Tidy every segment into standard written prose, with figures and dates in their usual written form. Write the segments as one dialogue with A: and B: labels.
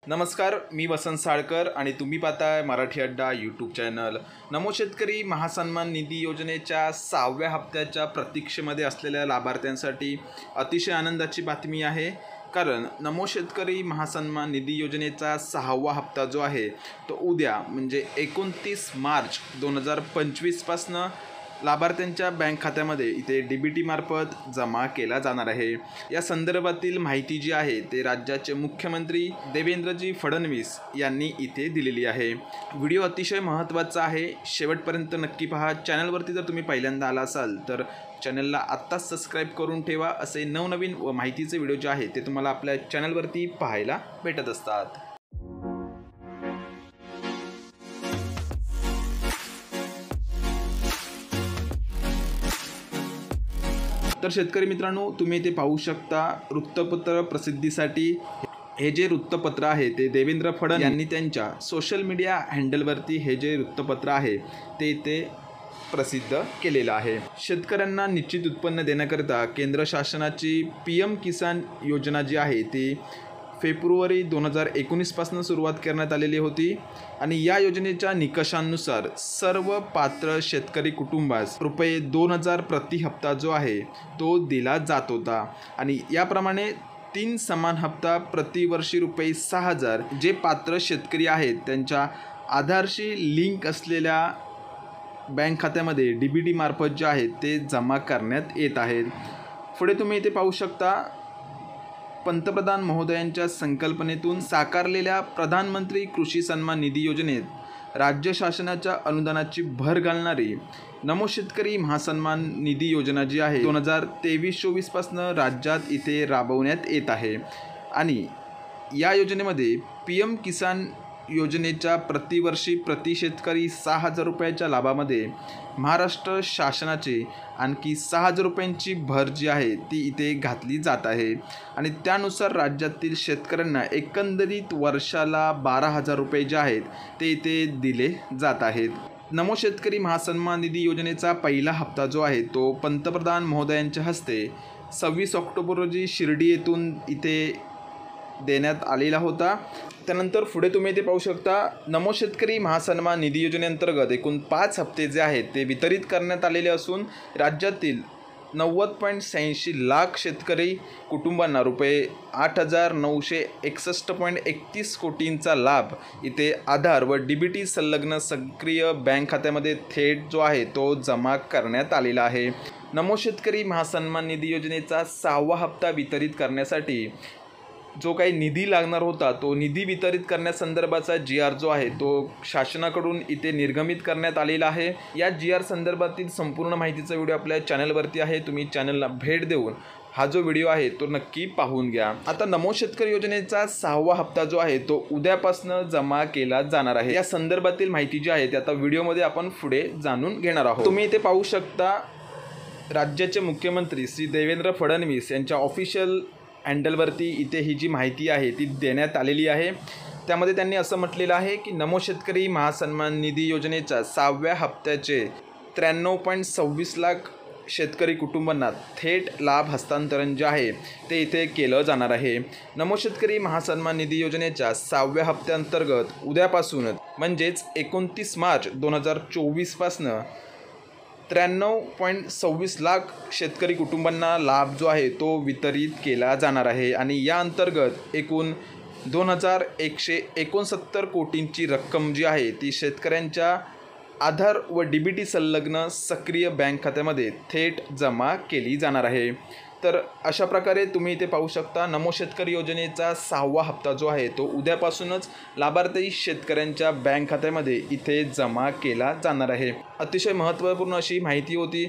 A: नमस्कार, मी वसंत साळकर आणि तुम्ही पाहताय मराठी अड्डा यूट्यूब चॅनल। नमो शेतकरी महासन्मान निधी योजनेच्या 6व्या हप्त्याच्या प्रतीक्षेमध्ये असलेल्या लाभार्थ्यांसाठी अतिशय आनंदाची बातमी आहे। कारण नमो शेतकरी महासन्मान निधी योजनेचा 6वा हप्ता जो आहे तो उद्या म्हणजे 29 मार्च 2025 पासून लाभार्थ्यांच्या बँक खात्यामध्ये इथे डीबीटी मार्फत जमा केला जाणार आहे। या संदर्भातील माहिती जी आहे ते राज्याचे मुख्यमंत्री देवेंद्रजी फडणवीस यांनी इथे दिलेली आहे। व्हिडिओ अतिशय महत्त्वाचा आहे, शेवटपर्यंत नक्की पहा। चॅनलवरती जर तुम्ही पहिल्यांदा आला असाल तर चॅनलला आत्ताच सबस्क्राईब करून ठेवा। असे नवनवीन व माहितीचे व्हिडिओ जे आहे ते तुम्हाला आपल्या चॅनलवरती पाहायला भेटत असतात। तर शेतकरी मित्रांनो, तुम्ही इथे पाहू शकता वृत्तपत्र प्रसिद्धीसाठी हे जे वृत्तपत्र आहे ते देवेंद्र फडणवीस यांनी त्यांच्या सोशल मीडिया हँडलवरती हे जे वृत्तपत्र आहे ते इथे प्रसिद्ध केलेलं आहे। शेतकऱ्यांना निश्चित उत्पन्न देण्याकरिता केंद्र शासनाची PM किसान योजना जी आहे ती फेब्रुवारी 2019 पासून सुरुवात करण्यात आलेली होती आणि या योजनेच्या निकषांनुसार सर्व पात्र शेतकरी कुटुंबास रुपये 2000 प्रति हप्ता जो आहे तो दिला जात होता आणि याप्रमाणे 3 समान हप्ता प्रतिवर्षी रुपये 6000 जे पात्र शेतकरी आहेत त्यांच्या आधारशी लिंक असलेल्या बँक खात्यामध्ये डीबीटी मार्फत जे आहे ते जमा करण्यात येत आहेत। पुढे तुम्ही इथे पाहू शकता पंतप्रधान महोदयांच्या संकल्पनेतून साकारलेल्या प्रधानमंत्री कृषी सन्मान निधी योजनेत राज्य शासनाच्या अनुदानाची भर घालणारी नमो शेतकरी महासन्मान निधी योजना जी आहे 2023-24 पासून राज्यात इथे राबवण्यात येत आहे आणि या योजनेमध्ये PM किसान योजनेच्या प्रतिवर्षी प्रति शेतकरी 6000 रुपयाच्या लाभामध्ये महाराष्ट्र शासनाचे आणखी 6000 रुपयांची भर जी आहे ती इथे घातली जात आहे आणि त्यानुसार राज्यातील शेतकऱ्यांना एकंदरीत वर्षाला 12000 रुपये जे आहेत ते इथे दिले जात आहेत। नमो शेतकरी महासन्मान निधी योजनेचा पहिला हप्ता जो आहे तो पंतप्रधान महोदयांच्या हस्ते 26 ऑक्टोबर रोजी शिर्डी येथून इथे देण्यात आलेला होता। त्यानंतर पुढे तुम्ही इथे पाहू शकता नमो शेतकरी महासन्मान निधी योजनेअंतर्गत एकूण 5 हप्ते जे आहेत ते वितरित करण्यात आलेले असून राज्यातील 90.86 लाख शेतकरी कुटुंबांना रुपये 8961.31 कोटींचा लाभ इथे आधार व डीबीटी संलग्न सक्रिय बँक खात्यामध्ये थेट जो आहे तो जमा करण्यात आलेला आहे। नमो शेतकरी महासन्मान निधी योजनेचा 6वा हप्ता वितरित करण्यासाठी जो काही निधी लागणार होता तो निधी वितरित करण्यासंदर्भाचा GR जो आहे तो शासनाकडून इथे निर्गमित करण्यात आलेला आहे। या GR संदर्भातील संपूर्ण माहितीचा व्हिडिओ आपल्या चॅनलवरती आहे, तुम्ही चॅनलला भेट देऊन हा जो व्हिडिओ आहे तो नक्की पाहून घ्या। आता नमो शेतकरी योजनेचा 6वा हप्ता जो आहे तो उद्यापासून जमा केला जाणार आहे। या संदर्भातील माहिती जी आहे ती आता व्हिडिओमध्ये आपण पुढे जाणून घेणार आहोत। तुम्ही इथे पाहू शकता राज्याचे मुख्यमंत्री श्री देवेंद्र फडणवीस यांच्या ऑफिशियल हँडलवरती इथे ही जी माहिती आहे ती देण्यात आलेली आहे। त्यामध्ये त्यांनी असं म्हटलेलं आहे की नमो शेतकरी महासन्मान निधी योजनेच्या 6व्या हप्त्याचे 93.26 लाख शेतकरी कुटुंबांना थेट लाभ हस्तांतरण जे आहे ते इथे केलं जाणार आहे। नमो शेतकरी महासन्मान निधी योजनेच्या 6व्या हप्त्याअंतर्गत उद्यापासूनच म्हणजेच 29 मार्च 2024 पासून 93.26 लाख शेतकरी कुटुंबांना लाभ जो आहे तो वितरित केला जाणार आहे आणि या अंतर्गत एकूण 2169 कोटींची रक्कम जी आहे ती शेतकऱ्यांच्या आधार व डीबीटी संलग्न सक्रिय बँक खात्यामध्ये थेट जमा केली जाणार आहे। तर अशा प्रकारे तुम्ही इथे पाहू शकता नमो शेतकरी योजनेचा 6वा हप्ता जो आहे तो उद्यापासूनच लाभार्थी शेतकऱ्यांच्या बँक खात्यामध्ये इथे जमा केला जाणार आहे। अतिशय महत्त्वपूर्ण अशी माहिती होती,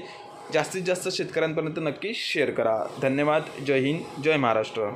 A: जास्तीत जास्त शेतकऱ्यांपर्यंत नक्की शेअर करा। धन्यवाद। जय हिंद, जय महाराष्ट्र।